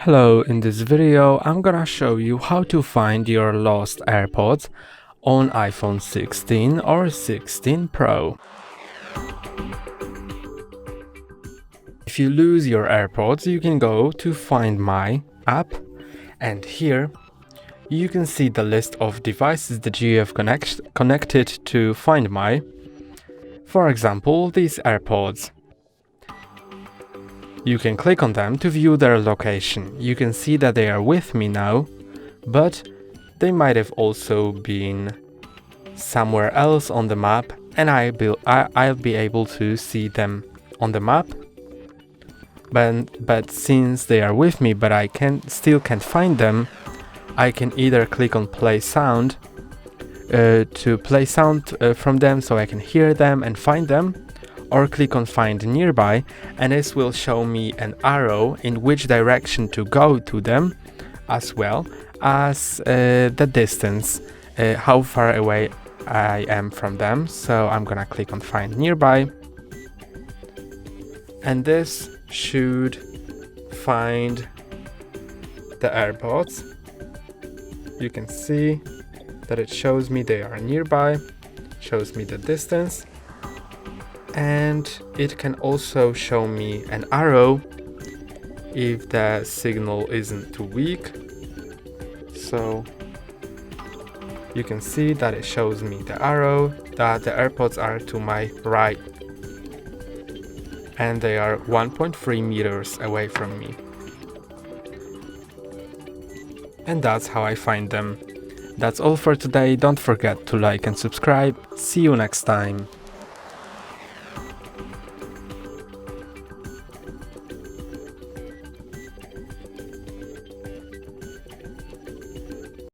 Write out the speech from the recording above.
Hello, in this video I'm gonna show you how to find your lost AirPods on iPhone 16 or 16 Pro. If you lose your AirPods, you can go to Find My app, and here you can see the list of devices that you have connected to Find My. For example, these AirPods. You can click on them to view their location. You can see that they are with me now, but they might have also been somewhere else on the map, and I'll be able to see them on the map. But since they are with me, but I still can't find them, I can either click on play sound to play sound from them so I can hear them and find them, or click on find nearby, and this will show me an arrow in which direction to go to them, as well as the distance, how far away I am from them. So I'm gonna click on find nearby, and this should find the AirPods. You can see that it shows me they are nearby, shows me the distance, and it can also show me an arrow if the signal isn't too weak. So you can see that it shows me the arrow that the AirPods are to my right, and they are 1.3 meters away from me. And that's how I find them. That's all for today. Don't forget to like and subscribe. See you next time.